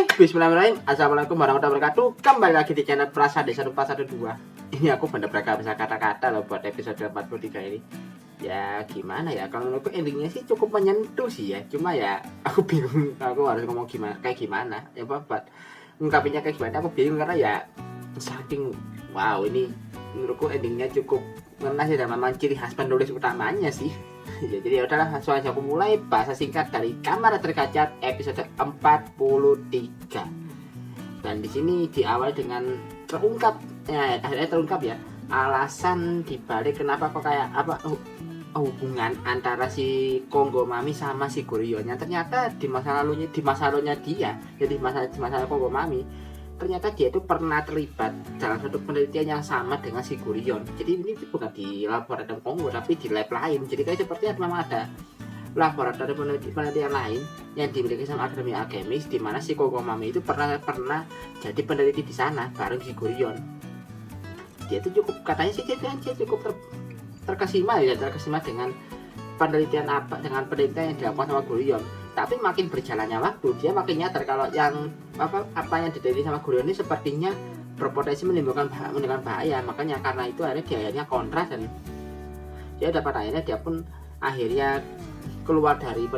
Oke, bismillahirrahmanirrahim. Assalamualaikum warahmatullahi wabarakatuh. Kembali lagi di channel Prasade 1412. Ini aku bener-bener gak bisa kata-kata loh buat episode 43 ini. Ya gimana ya, kalau menurutku endingnya sih cukup menyentuh sih ya. Cuma ya aku bingung aku harus ngomong gimana, kayak gimana. Ya buat ungkapinnya kayak gimana aku bingung karena ya saking wow, ini menurutku endingnya cukup ngena sih, dan memang ciri khas penulis utamanya sih. Ya, jadi udahlah, langsung aja aku mulai bahasa singkat dari Kamar Terkacat episode 43. Dan di sini diawali dengan terungkap, akhirnya terungkap ya alasan dibalik kenapa kok kayak apa hubungan antara si Konggo Mami sama si Gurion. Yang ternyata di masa lalunya dia, jadi masa Konggo Mami, ternyata dia itu pernah terlibat dalam satu penelitian yang sama dengan si Gurion. Jadi ini bukan di laboratorium Konggo tapi di lab lain. Jadi kayak sepertinya memang ada laboratorium penelitian lain yang dimiliki sama Akademi Alkemis, di mana si Konggo Mami itu pernah jadi peneliti di sana bareng si Gurion. Dia itu cukup, katanya sih dia cukup terkesima dengan penelitian yang dilakukan sama Gurion. Tapi makin berjalannya waktu, dia makin nyadar kalau yang apa yang diteliti sama Gurion ini sepertinya berpotensi menimbulkan bahaya. Makanya karena itu akhirnya dia akhirnya kontra, dan dia pun akhirnya keluar dari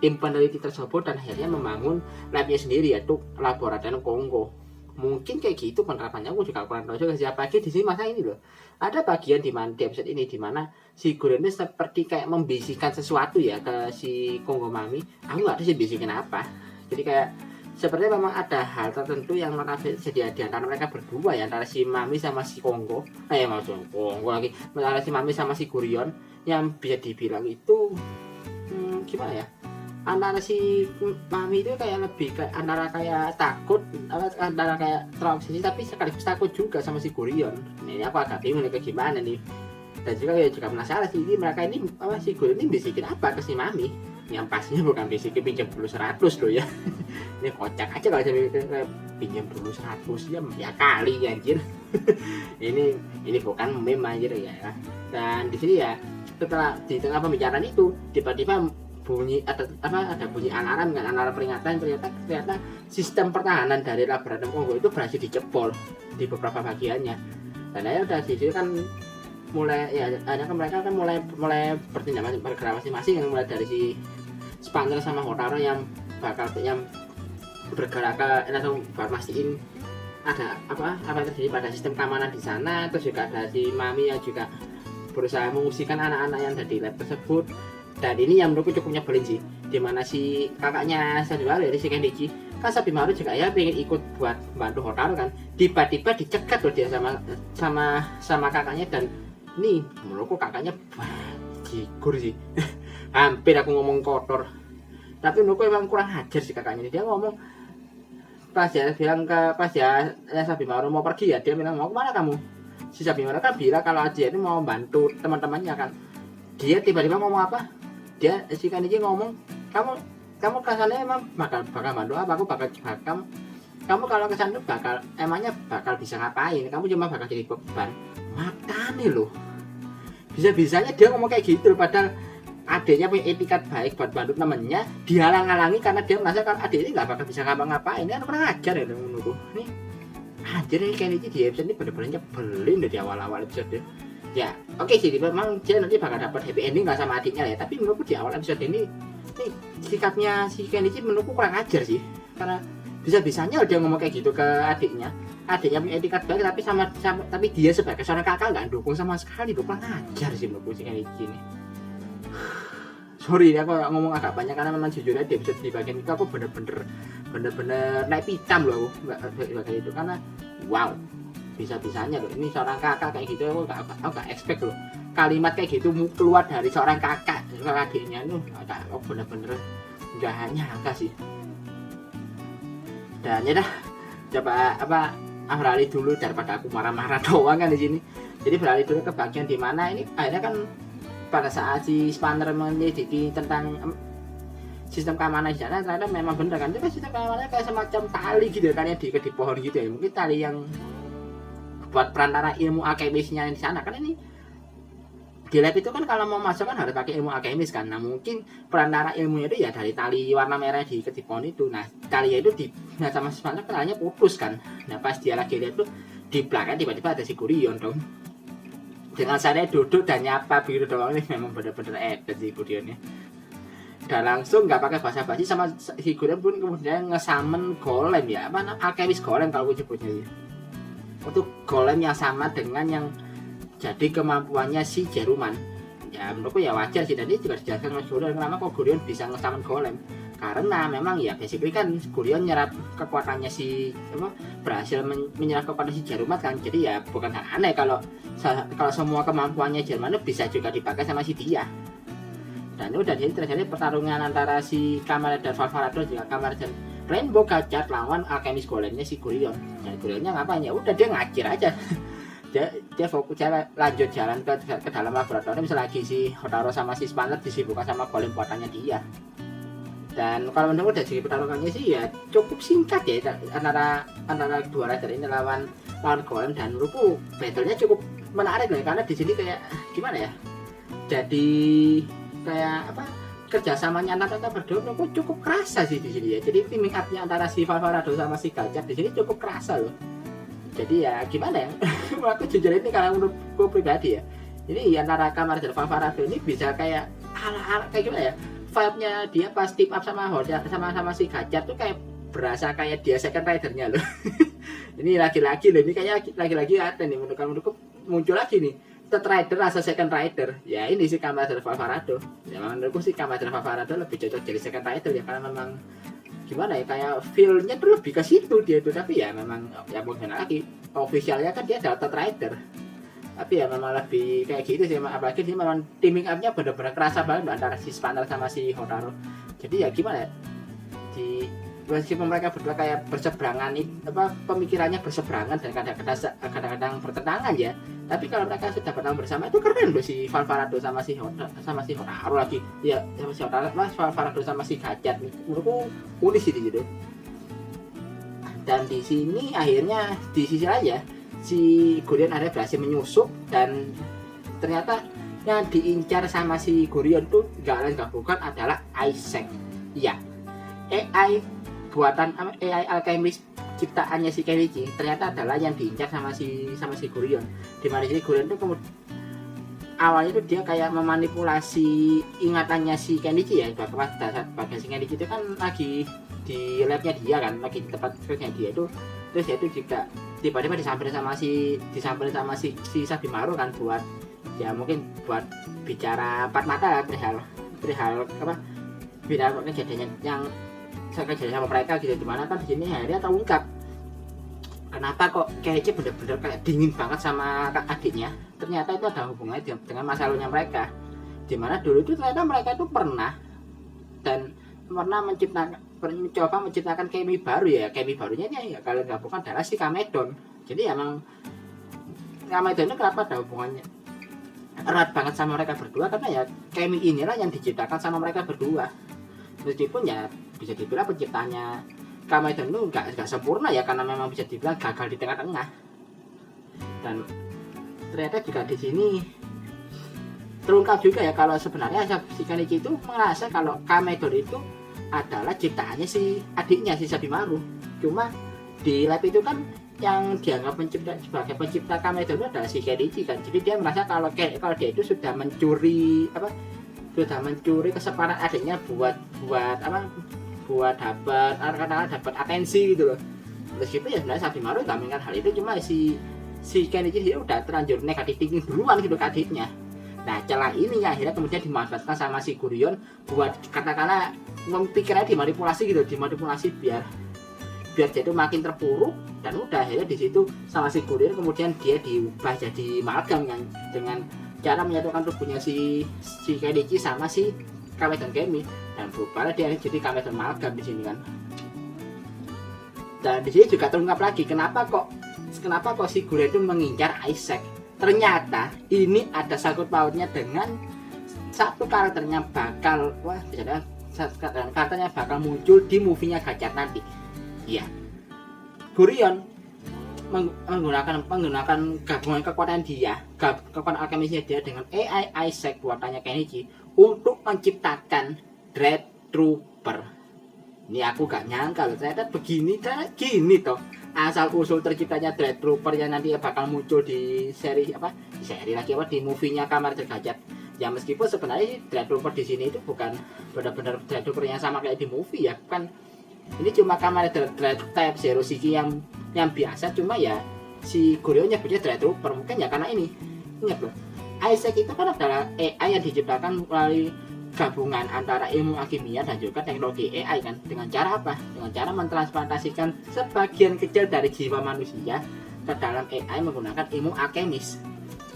tim peneliti tersebut dan akhirnya membangun labnya sendiri, yaitu laboratorium Konggo. Mungkin kayak gitu penerapannya, aku juga kurang tahu juga siapa lagi di sini. Masa ini loh ada bagian di episode ini di mana si Gurion ini seperti kayak membisikkan sesuatu ya ke si Konggo Mami. Aku nggak tahu sih bisikin apa. Jadi kayak sepertinya memang ada hal tertentu yang jadi di antara mereka berdua ya, antara si Mami sama si Konggo. Antara si Mami sama si Gurion, yang bisa dibilang itu gimana ya? Antara si Mami itu kayak lebih kayak antara kayak takut, antara kayak terobsesi tapi sekaligus takut juga sama si Gurion. Ini aku agak bingung nih kayak gimana nih. Dan juga penasaran sih, ini mereka ini si Gurion ini bisikin apa ke si Mami? Yang pastinya bukan bisikin pinjam dulu 100 loh ya. Ini kocak aja kalau saya pinjam dulu 100 ya kali ya anjir. ini bukan meme anjir ya. Dan di sini ya setelah di tengah pembicaraan itu tiba-tiba ada bunyi alarm peringatan. Ternyata sistem pertahanan dari laboratorium Konggo itu berhasil dijebol di beberapa bagiannya. Dan akhirnya udah di situ kan mereka kan mulai bergerak masing-masing, yang mulai dari si Spanner sama Hotaru yang bergerak ke langsung mastiin ada apa terjadi pada sistem keamanan di sana. Terus juga ada si Mami yang juga berusaha mengungsikan anak-anak yang ada di lab tersebut. Dan ini yang menurutku cukup nyebelin sih, dimana si kakaknya Sabimaru dari si Kendichi kan, Sabimaru juga ya pengen ikut buat bantu Hotaru kan, tiba-tiba dicegat loh dia sama kakaknya. Dan ini menurutku kakaknya jigur sih. Hampir aku ngomong kotor, tapi menurutku emang kurang ajar sih kakaknya. Dia ngomong pas Sabimaru mau pergi ya, dia bilang, mau kemana kamu? Si Sabimaru kan bilang kalau dia ini mau bantu teman-temannya kan. Dia tiba-tiba ngomong apa? Si Kendichi ngomong, kamu kesana emang bakal bantu apa? Aku bakal kamu kalau kesana emangnya bakal bisa ngapain? Kamu cuma bakal jadi beban. Makanya loh, bisa-bisanya dia ngomong kayak gitu, padahal adiknya punya etikat baik buat bantu temennya, dihalang-halangi karena dia merasa kalau adik ini nggak bakal bisa ngapa-ngapain. Kan pernah ngajar ya menurutku. Nih anjir, ini Kendichi di episode ini bener-bener nyebelin dari awal-awal episode. Ya, oke sih, memang dia nanti bakal dapat happy ending nggak sama adiknya ya. Tapi menurutku di awal episode ini sikapnya si Kendichi menurutku kurang ajar sih. Karena bisa-bisanya dia ngomong kayak gitu ke adiknya. Adiknya punya etikat baik, tapi dia sebagai seorang kakak nggak dukung sama sekali. Kurang ajar sih menurutku si Kendichi ini. Sorry, aku ngomong agak banyak karena memang jujur aja di episode di bagian itu aku bener-bener naik pitam loh aku bagian itu, karena wow, bisa-bisanya loh ini seorang kakak kayak gitu. Aku gak expect loh kalimat kayak gitu keluar dari seorang kakak ke adiknya. Aku bener-bener gak nyangka sih. Dan ya dah, coba beralih dulu daripada aku marah-marah doang kan di sini. Jadi beralih dulu ke bagian dimana ini akhirnya kan pada saat si Spanner menyelidiki tentang sistem keamanan di sana, ternyata memang bener kan, itu kan sistem keamanannya kayak semacam tali gitu kan ya, di pohon gitu ya. Mungkin tali yang buat perantara ilmu alkemisnya di sana kan. Ini di lab itu kan kalau mau masuk kan harus pakai ilmu alkemis kan. Nah mungkin perantara ilmunya itu ya dari tali warna merah di pohon itu. Nah tali itu nah sama semangat talinya putus kan. Nah pas dia lagi lihat tuh di belakang tiba-tiba ada si Gurion dong. Dengan saya duduk dan nyapa biru doang, ini memang benar-benar edan si Gurionnya. Dan langsung nggak pakai basa-basi sama si Gurion pun kemudian ngesamen golem ya, apa alkemis golem kalau gue sebutnya ya. Untuk golem yang sama dengan yang jadi kemampuannya si Jeruman. Ya menurutku ya wajar sih, tadi juga dijelaskan Mas Gurion kenapa kok Gurion bisa ngesamen golem. Karena memang ya basically kan Gurion nyerap kekuatannya si berhasil menyerap kekuatan si Jeruman kan. Jadi ya bukan hal aneh kalau semua kemampuannya Jeruman itu bisa juga dipakai sama si dia. Dan udah jadi terjadi pertarungan antara si Kamarder Valvarador juga Kamarder Rainbow Gachat lawan alkemis golemnya si Gurion. Dan Gurionnya ngapain ya? Udah dia ngacir aja. dia fokus lanjut jalan ke dalam laboratorium selagi si Hotaru sama si Spanner disibukkan sama golem buatannya dia. Dan kalau menurut dari pertarungannya sih ya cukup singkat ya antara dua rider ini lawan golem, dan menurutku battle-nya cukup menarik loh, karena di sini kayak gimana ya, jadi kayak apa kerjasamanya antara mereka berdua menurutku cukup kerasa sih di sini ya. Jadi teaming up-nya antara si Valvarador sama si Gachat di sini cukup kerasa loh. Jadi ya gimana ya, aku jujur ini kalau menurutku pribadi ya, ini antara Kamarder Valvarador ini bisa kayak ala kayak gimana ya, vibe-nya dia pas team up sama si Gachat tuh kayak berasa kayak dia second ridernya loh. Ini lagi-lagi loh, ini kayak lagi-lagi ada nih menurutku muncul lagi nih third rider rasa second rider. Ya ini si Kamarder Valvarador. Ya menurutku si Kamarder Valvarador lebih cocok jadi second rider ya, karena memang gimana ya, kayak feel-nya tuh lebih ke situ dia tuh. Tapi ya memang ya mungkin lagi officialnya kan dia adalah third rider, tapi ya memang lebih kayak gitu sih. Apalagi dia memang teaming up-nya benar-benar kerasa banget antara si Spanner sama si Hotaru. Jadi ya gimana ya, di meskipun mereka berdua kayak berseberangan, pemikirannya berseberangan dan kadang-kadang bertentangan ya, tapi kalau mereka sudah bertemu bersama itu keren loh. Si Valvarador sama si Hotaru lagi ya, sama si Hotaru, Valvarador sama si Gachat menurutku unik sih gitu. Dan di sini akhirnya di sisi lain ya, si Gurion ada berhasil menyusup, dan ternyata yang diincar sama si Gurion tuh gak lain gak bukan adalah Isaac. Iya, AI buatan AI alkemis ciptaannya si Kenichi ternyata adalah yang diincar sama si Gurion. Dimana si Gurion tuh awalnya tuh dia kayak memanipulasi ingatannya si Kenichi ya, bagian si Kenichi itu kan lagi di labnya dia kan, lagi di tempat kerjanya dia itu. Terus dia itu juga tiba-tiba disamperin sama si Sabimaru kan, buat ya mungkin buat bicara empat mata perihal kejadian yang sama mereka gitu. Dimana kan di sini akhirnya terungkap kenapa kok Kenichi bener-bener kayak dingin banget sama adiknya. Ternyata itu ada hubungannya dengan masa lalunya mereka, dimana dulu itu ternyata mereka itu pernah mencoba menciptakan kemi baru ya. Kemi barunya ya kalau nggak bukan adalah si Kamedon. Jadi emang Kamedon itu kenapa ada hubungannya erat banget sama mereka berdua, karena ya kemi inilah yang diciptakan sama mereka berdua. Meskipun ya bisa dibilang penciptanya Kamedon itu nggak sempurna ya, karena memang bisa dibilang gagal di tengah-tengah. Dan ternyata juga di sini terungkap juga ya kalau sebenarnya si Kenichi itu merasa kalau Kamedon itu adalah ciptaannya si adiknya si Sabimaru. Cuma di lab itu kan yang dianggap sebagai pencipta Kamedon itu adalah si Kenichi kan. Jadi dia merasa kalau dia itu sudah mencuri kesempatan adiknya buat dapat atensi gitu loh. Meskipun ya sebenarnya Sabimaru nggak mengingat hal itu, cuma si Kenichi dia udah terlanjur negatif thinking duluan gitu ke adiknya. Nah celah ini ya akhirnya kemudian dimanfaatkan sama si Gurion buat katakanlah pikirannya dimanipulasi biar dia itu makin terpuruk. Dan udah akhirnya di situ sama si Gurion kemudian dia diubah jadi amalgam kan, dengan cara menyatukan tubuhnya si Kenichi sama si Kamedon Kemi, dan berubahlah dia jadi Kamedon amalgam di sini kan. Dan di sini juga terungkap lagi kenapa kok si Gurion itu mengincar Isaac. Ternyata ini ada sangkut pautnya dengan satu karakternya bakal muncul di movie-nya Gachat nanti. Iya, Gurion menggunakan gabungan kekuatan dia, kekuatan alkemisnya dia dengan AI Isaac buatannya Kenichi untuk menciptakan Dread Trooper. Ini aku gak nyangka loh, ternyata begini toh asal usul terciptanya Dread Trooper yang nanti bakal muncul di seri di movie-nya Kamen Rider Gajah. Ya meskipun sebenarnya Dread Trooper di sini itu bukan benar-benar Dread Trooper yang sama kayak di movie ya, kan ini cuma Kamen Rider Dread Type Zero Shiki yang biasa, cuma ya si Goryo nyebutnya Dread Trooper mungkin ya karena ini. Ingat loh, Isaac itu kan adalah AI yang diciptakan melalui gabungan antara ilmu alkimia dan juga teknologi AI kan. Dengan cara apa? Dengan cara mentransplantasikan sebagian kecil dari jiwa manusia ke dalam AI menggunakan ilmu alkemis.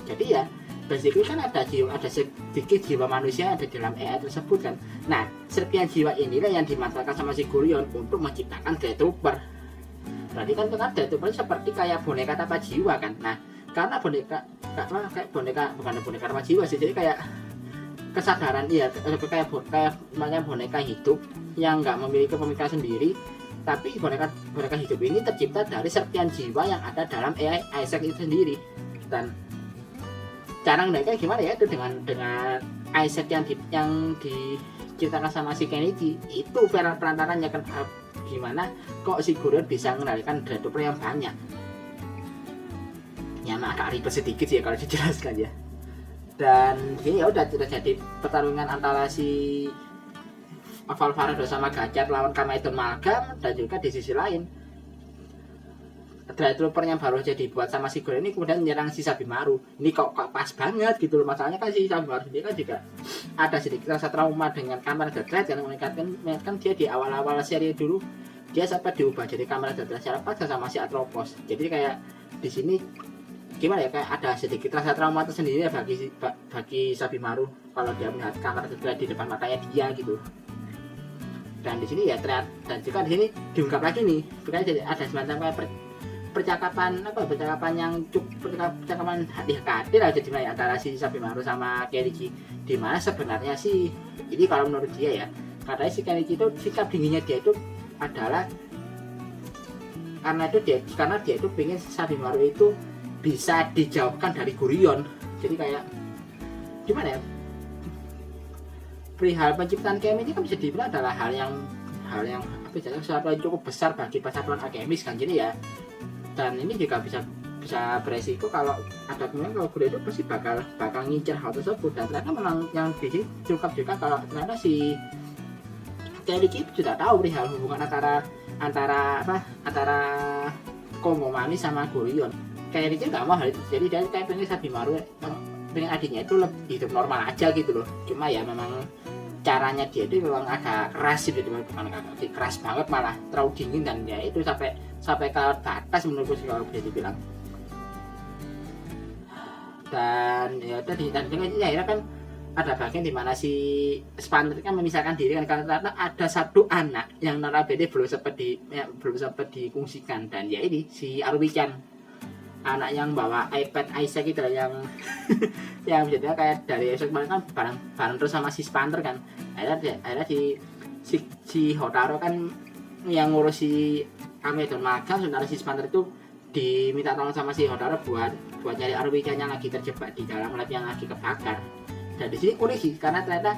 Jadi ya basically kan ada sedikit jiwa manusia ada dalam AI tersebut kan. Nah, serpihan jiwa inilah yang dimanfaatkan sama si Goryo untuk menciptakan Dread Trooper. Berarti kan Dread Trooper seperti kayak boneka tanpa jiwa kan. Nah, karena boneka tanpa jiwa sih, jadi kayak kesadaran kayak boneka hidup yang nggak memiliki pemikiran sendiri, tapi boneka hidup ini tercipta dari serpihan jiwa yang ada dalam AI Isaac itu sendiri. Dan cara mereka gimana ya, itu dengan Isaac yang diciptakan sama si Kenichi itu perantaranya kan, gimana kok si Goryo bisa mengendalikan Dread Trooper yang banyak. Ya agak ribet sedikit sih ya kalau dijelaskan ya. Dan ini ya udah jadi pertarungan antara si Valvarado sama Gajah lawan Kamaedon Magam, dan juga di sisi lain Dread Trooper yang baru jadi buat sama si Goryo ini kemudian menyerang si Sabimaru. Ini kok pas banget gitu loh. Masalahnya kan si Sabimaru sendiri kan juga ada sedikit rasa trauma dengan Kamen Rider Dread yang mengingatkan dia di awal-awal seri dulu dia sampai diubah jadi Kamen Rider Dread secara paksa sama si Atropos. Jadi kayak di sini gimana ya, kayak ada sedikit rasa trauma tersendiri ya bagi Sabimaru kalau dia melihat Kamen Rider Dread di depan matanya dia gitu. Dan di sini ya terlihat, dan juga di sini diungkap lagi nih, jadi ada semacam kayak percakapan yang percakapan hati-hati lah jadi antara si Sabimaru sama Kenichi, di mana sebenarnya sih ini kalau menurut dia ya, katanya si Kenichi itu sikap dinginnya dia itu adalah karena dia itu pengen Sabimaru itu bisa dijauhkan dari Goryo. Jadi kayak gimana ya, perihal penciptaan Kemi ini kan bisa dibilang adalah hal yang sesuatu yang cukup besar bagi persatuan alkemis kan. Jadi ya, dan ini juga bisa beresiko kalau ada kemungkinan kalau Goryo itu pasti bakal ngincer hal tersebut. Dan ternyata memang yang di sini cukup juga kalau ternyata si Kenichi sudah tahu perihal hubungan antara Kongo Mami sama Goryo. Kenichi nggak mau hal itu, jadi dia kayak pengen Sabimaru pengen adiknya itu lebih hidup normal aja gitu loh. Cuma ya memang caranya dia itu memang agak keras gitu, bukan agak keras banget, malah terlalu dingin, dan ya itu sampai ke batas menurutku sih kalau bisa dibilang. Dan ya tadi dan akhirnya kan ada bagian di mana si Spanner kan memisahkan diri kan, karena ada satu anak yang notabene belum sempat difungsikan, dan ya ini si Arumi-chan, anak yang bawa iPad Isaac itu yang yang jadinya kayak dari Isaac kan bareng terus sama si Spanner kan. Akhirnya si Hotaru kan yang ngurus si Kamaedon Magam, sementara si Spanner itu diminta tolong sama si Hotaru buat nyari Arumi-chan yang lagi terjebak di dalam lab yang lagi kebakar. Dan di sini unik sih, karena ternyata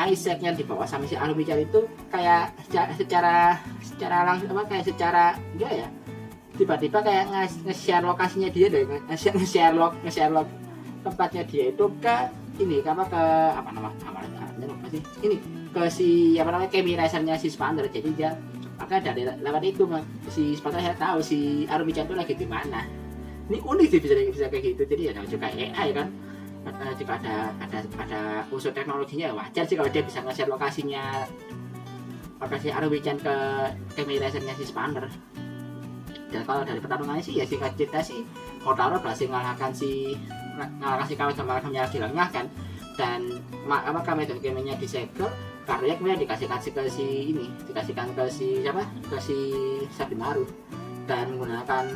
Isaac yang dibawa sama si Arumi-chan itu kayak secara langsung kayak secara ya tiba-tiba kayak nge-share lokasinya dia deh, nge-share tempatnya dia itu ke ini ke si Kemi Racer-nya si Spanner. Jadi dia maka dari lewat itu si Spanner saya tahu si Arumi-chan itu lagi di mana. Ini unik sih bisa kayak gitu. Jadi ya juga AI kan, jika ada unsur teknologinya ya wajar sih kalau dia bisa nge-share lokasi Arumi-chan ke Kemi Racer-nya si Spanner. Dan kalau dari pertarungannya sih ya singkat cerita sih Hotaru berhasil ngalahkan si Kamaedon Magamnya lagi lengah kan, dan Kamaedon Kemi-nya disegel, karena kemudian dikasihkan ke si Sabimaru, dan menggunakan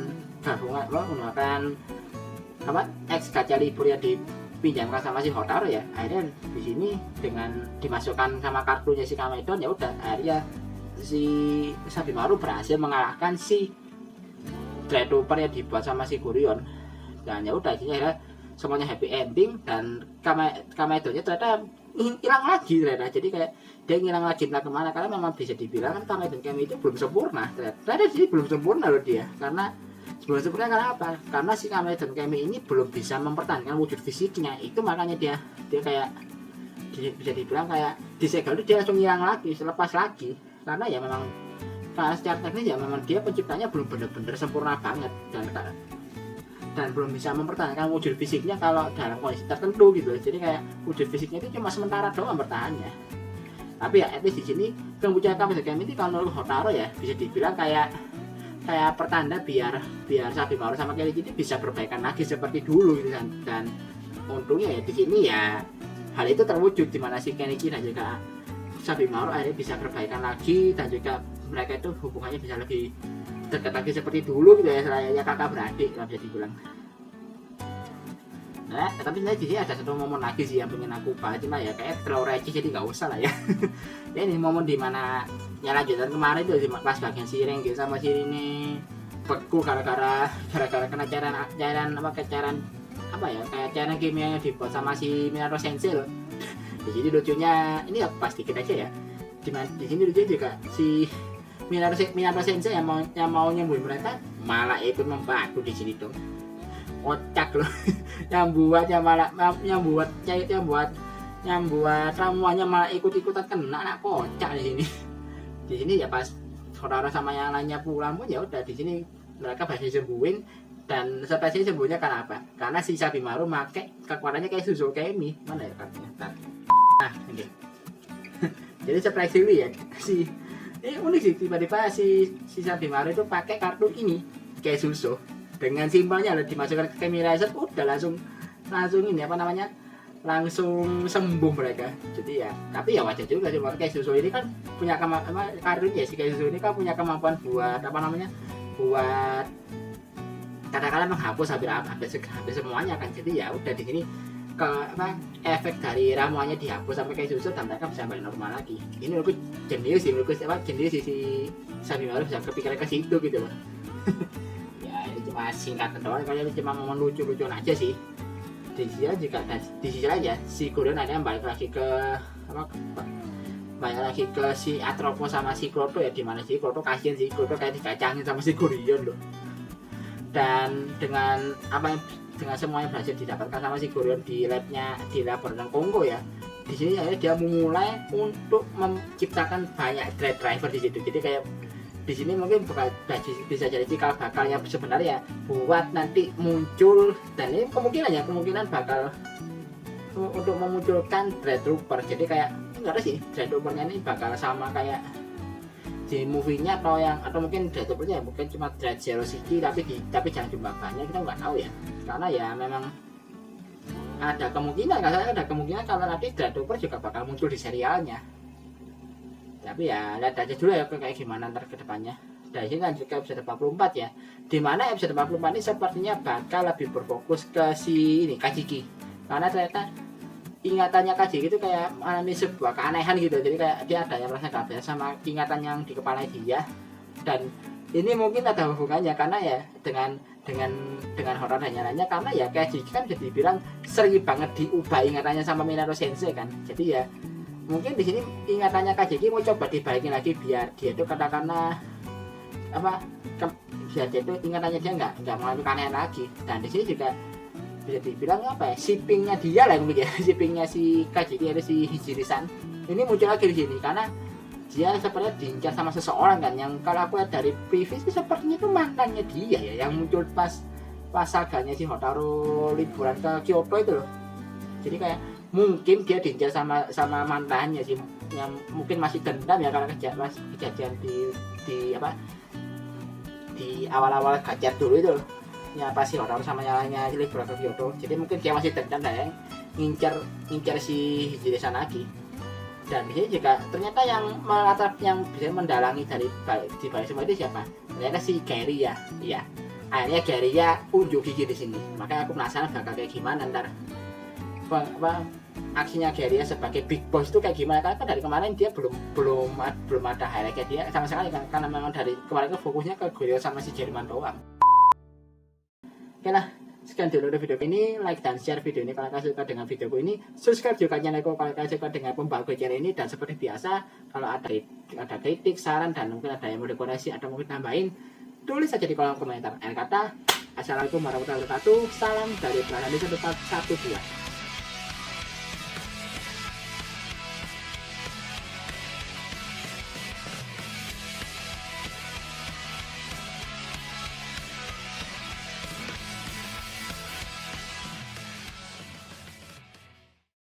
X Gajah Libur yang dipinjamkan sama si Hotaru ya. Akhirnya di sini dengan dimasukkan sama kartunya si Kamaedon, ya udah akhirnya si Sabimaru berhasil mengalahkan si Dreadnought yang dibuat sama si Gurion. Dan ya udah akhirnya semuanya happy ending, dan Kamedonnya ternyata hilang lagi ternyata. Jadi kayak dia ngilang lagi entah kemana, karena memang bisa dibilang kan Kamedon Kami itu belum sempurna ternyata sih, belum sempurna loh dia. Karena sebelum sempurna karena apa? Karena si Kamedon Kami ini belum bisa mempertahankan wujud fisiknya. Itu makanya dia kayak bisa dibilang kayak disegel itu dia langsung hilang lagi, selepas lagi. Karena ya memang karena secara teknis ya memang dia penciptanya belum benar-benar sempurna banget, dan belum bisa mempertahankan wujud fisiknya kalau dalam kondisi tertentu gitu. Jadi kayak wujud fisiknya itu cuma sementara doang bertahannya. Tapi ya at least di sini kemunculan Kamedon Kami ini kalau menurut Hotaru ya bisa dibilang kayak pertanda biar Sabimaru sama Kenichi ini bisa berbaikan lagi seperti dulu gitu kan. Dan untungnya ya di sini ya hal itu terwujud, di mana si Kenichi dan juga Sabimaru akhirnya bisa berbaikan lagi, dan juga mereka itu hubungannya bisa lebih dekat lagi seperti dulu gitu ya, selayaknya kakak beradik lah bisa dibilang. Nah, tapi sebenarnya di sini ada satu momen lagi sih yang pengen aku bahas, cuma ya kayak terlalu receh jadi nggak usah lah ya. Ya ini momen dimana ya lanjutan kemarin itu pas bagian si Rengge sama si Rine beku gara-gara kena cairan apa ya, kayak cairan kimia yang dibuat sama si Minato Sensei loh. Di sini lucunya ini ya pasti kita aja ya. Di sini lucunya juga si Minato Sensei yang mau nyembuhin mereka malah ikut membantu di sini dong. Kocak loh. yang buat ramuannya malah ikut-ikutan kena, anak kocak di sini. Di sini ya pas saudara sama yang lainnya pulang pun ya udah di sini mereka berhasil sembuhin. Dan spesialnya sembuhnya karena apa? Karena si Sabimaru make kekuatannya kayak Suzu Kemi. Mana ya kartunya? Nah, ini. Jadi spesialnya ya ini unik sih, tiba-tiba si Sabimaru itu pakai kartu ini kayak Suzu. Dengan simpelnya lo dimasukkan ke Kemi Reset udah langsung ini apa namanya? Langsung sembuh mereka. Jadi ya, tapi ya wajar juga sih, kayak Suzu ini kan punya kartunya si kayak Suzu ini kan punya kemampuan buat apa namanya? Buat kadang-kadang menghapus hampir semuanya kan. Jadi ya udah di sini efek dari ramuannya dihapus sampai kayak Suzu, dan mereka bisa balik normal lagi. Ini menurutku jenius si Sabimaru bisa kepikiran ke situ gitu loh. Ya ini cuma singkat doang, kayaknya cuma momen lucu-lucuan aja sih. Di sisi lain ya si Gurion ada yang balik lagi ke si Atropo sama si Kroto ya, dimana si Kroto kasihan, si Kroto kayak dikacangin sama si Gurion loh. Dan dengan semua yang berhasil didapatkan sama si Gurion di laboratorium Kongo ya, di sini ya dia memulai untuk menciptakan banyak Dread Driver di situ. Jadi kayak di sini mungkin bisa jadi cikal bakal yang sebenarnya buat nanti muncul, dan ini kemungkinan bakal untuk memunculkan Dread Trooper. Jadi kayak nggak ada sih Dread Troopernya ini bakal sama kayak di movie-nya atau mungkin Dread Trooper-nya mungkin cuma Dread Zero City tapi jangan jumlah banyak, kita nggak tahu ya. Karena ya memang ada kemungkinan kalau nanti Dread Trooper juga bakal muncul di serialnya. Tapi ya lihat aja dulu ya kayak gimana ntar ke depannya. Dari sini lanjut ke episode 44 ya, dimana episode 44 ini sepertinya bakal lebih berfokus ke si Kajiki. Karena ternyata ingatannya Kajiki itu kayak mengalami sebuah keanehan gitu. Jadi kayak dia ada yang merasa gak biasa sama ingatan yang di kepala dia. Dan ini mungkin ada hubungannya karena ya dengan horor dan nyalanya, karena ya Kajiki kan bisa dibilang sering banget diubah ingatannya sama Minato Sensei kan. Jadi ya mungkin di sini ingatannya Kajiki mau coba dibalikin lagi biar dia itu katakanlah biar dia itu ingatannya dia nggak mengalami keanehan lagi. Dan di sini juga bisa dibilang shippingnya dia lah mungkin ya, shippingnya si Kajiki ada si Hijiri-san ini muncul lagi di sini karena dia sepertinya diincar sama seseorang kan, yang kalau aku lihat dari previous sepertinya itu mantannya dia ya, yang muncul pas saganya si Hotaru liburan ke Kyoto itu loh. Jadi kayak mungkin dia diincar sama mantannya sih, yang mungkin masih dendam ya karena kejadian di awal-awal gajar dulu itu ya pas si Hotaru sama nyalanya liburan ke Kyoto. Jadi mungkin dia masih dendam lah ya, ngincar si Hijiri-san lagi. Dan di sini juga ternyata yang bisa mendalangi di balik semua itu siapa? Ternyata si Gary ya. Iya. Akhirnya Gary ya unjuk gigi di sini. Makanya aku penasaran bakal kayak gimana ntar aksinya Gary ya sebagai big boss itu kayak gimana. Karena dari kemarin dia belum ada highlightnya dia sama sekali kan, karena memang dari kemarin itu fokusnya ke Gurion sama si Jerman doang. Oke lah, sekian dulu video ini. Like dan share video ini kalau kalian suka dengan videoku ini. Subscribe juga channelku kalau kalian suka dengan pembahasan channel ini. Dan seperti biasa, kalau ada kritik, saran, dan mungkin ada yang mau dekorasi atau mungkin tambahin, tulis saja di kolom komentar. Akhir kata, assalamualaikum warahmatullahi wabarakatuh. Salam dari Pradana Tetap 12.